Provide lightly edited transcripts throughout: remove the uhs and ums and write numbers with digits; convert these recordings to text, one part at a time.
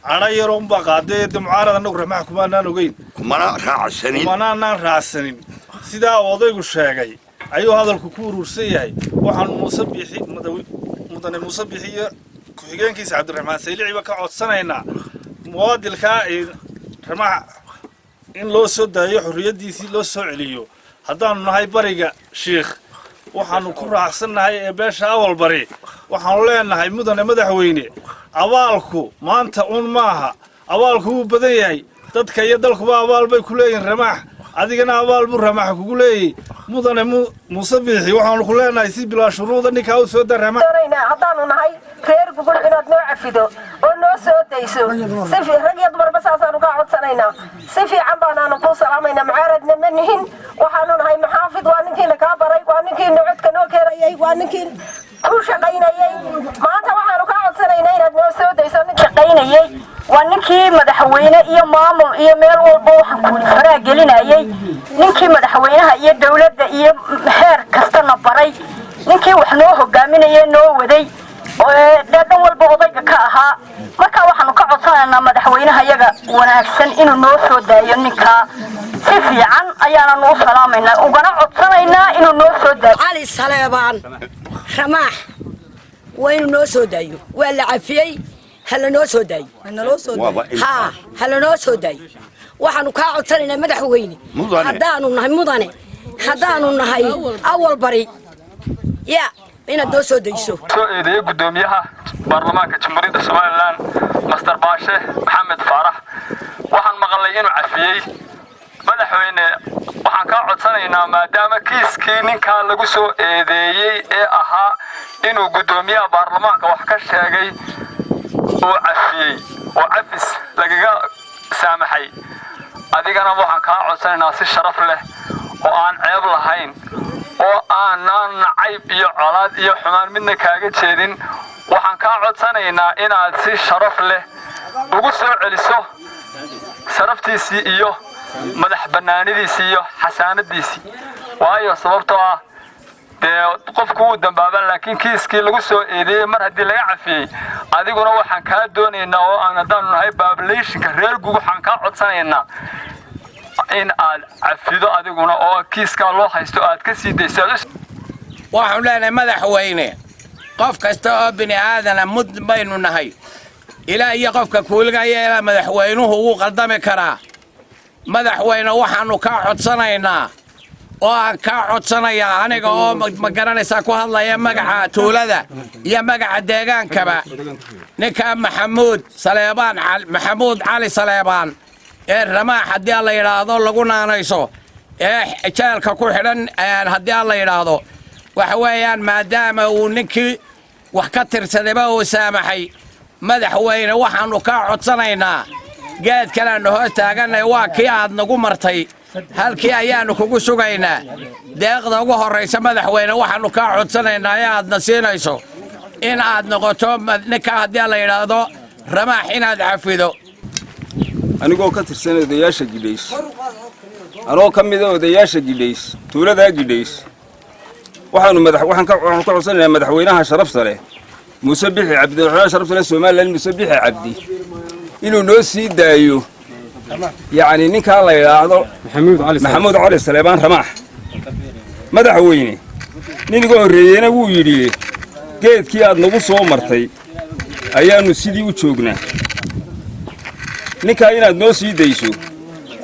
أنا يروم بقادة دمعارة نقرأ معكم أنا نقين كمانا راسنين كمانا راسنين سيدا وضيق الشاقي أيها هذا الكوكور ورسيه وحن مصبيحي مدن مصبيحية كحجان كيس عبد الرحمن سيلعي بكعود سنة هنا مواد الكائن رمح إن لو سود يحرية ديسي لو سعليو هذا نهاي بريقة شيخ وحن كور أحسن هاي باش أول بري وحن لنا هاي مدن مدحويني أولكو ما أنت أون معها أولكو بديهي dadka iyo dalkuba abaal bay ku leeyihiin ramax adigana abaal buu ramax kugu leeyahay mudane musabbixi waxaan ku leenahay si bilaa shuruuda ninka uu soo darama haddaanu nahay reer gugul inaad noo cafido oo noo soo dayso si fiican iyo dumarba saasaan uga codsanaynaa si fiican baanaanu ku salaamaynaa macaaradna ma nihin waxaanu nahay maxaafid waa ninkiina kaa baray waa ninkiina codka noo keenayay waa ninkiin ku shaqaynayay maanta waxaanu kaa codsanaynaa inaad noo soo dayso nin shaqaynayay ونكي مدحوينه إيه مامل إيه ميل والبوح كل فرق جلنا إيه نكي مدحوينها إيه دولة إيه محر كستنا بري نكي وحنوه جامنا إيه نو ودي ودادن والبوضي كاها ما كا وحنو كعصانا مدحوينها يجا ونأكسن إنه نوصل دا نكا سفي عن أيانا نوصل عمنا وجنا عصانا إنه نوصل دا علي السلام رماح وين نوصل دايو ولا عفيي هلا نوصل داي ها هلا نوصل داي وحنو كعصانا مدحويني حدانو نهاي مدني حدانو نهاي أول بري يا إن الدوسو ديسو. إذا قدوميها برلمان كجمهورية الصوماليلان مستر باشا محمد فرح وحن مغليين وعفيي مدحوين وحن كعد سنة ما دام كيس كينين كان لجوسو إذا أها إنه قدوميها برلمان كوحكش هاجي وعفيي وعفس لقى سامحي أديك أنا وحن كعد سنة ناس الشرف له وأن عيب لهين oo aanan nacayb iyo colaad iyo xumaan midna kaaga jeedin waxaan ka codsanaynaa inaad si sharaf leh ugu soo celiso sharaftiisii iyo madax banaanidiisii iyo xasaanadiisii waayo sababtoo ah qofku uu dambaaba laakiin kiiskii lagu soo eedeeyay mar hadii laga cafiyay adiguna waxaan ka doonaynaa oo aan hadaan nahay populationka reer gugu waxaan ka codsanaynaa in aad cafido adiguna oo kiiska loo haysto aad ka sii dayso waxaan leenahay madaxweyne qof kasta oo bini aadana mud baynu nahay ilaa iyo qofka kuulgaya ilaa madaxweynuhu uu qaldami karaa madaxweyne waxaanu ka codsanaynaa oo aan ka codsanayaa aniga oo ma garanaysaa ku hadlaya magaca tuulada iyo magaca deegaankaba ninka maxamuud cali saleebaan ramax haddii la yiraahdo lagu naanayso jeelka ku xidhan haddii la yiraahdo waxa weeyaan maadaama uu ninkii wax ka tirsadaba uu saamaxay madaxweyne waxaanu ka codsanaynaa geed kale hoos taaganay waa kii aad nagu martay halkii ayaanu kugu sugaynaa deeqda ugu horeysa madaxweyne waxaanu ka codsanaynaa aad nasiinayso in aad noqoto ninka haddii la yiraahdo ramax inaad cafido anigoo ka tirsan odayaasha Gidhays anoo ka mid ah odayaasha Gidhays tuulada Gidhays waxaan ka codsanaynaa madaxweynaha sharafta leh Musabbixi Cabdi Raxmaan sharafta leh Soomaaliland Musabbixi Cabdi inuu noo sii daayo yaani ninka la yiraahdo Maxamuud Cali Saleebaan Ramax madaxweyne ninka horeeyayna wuu yiri geedkii aad nagu soo martay ayaanu sidii u joognaa ninka inaad noo sii dayso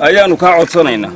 ayaanu ka codsanaynaa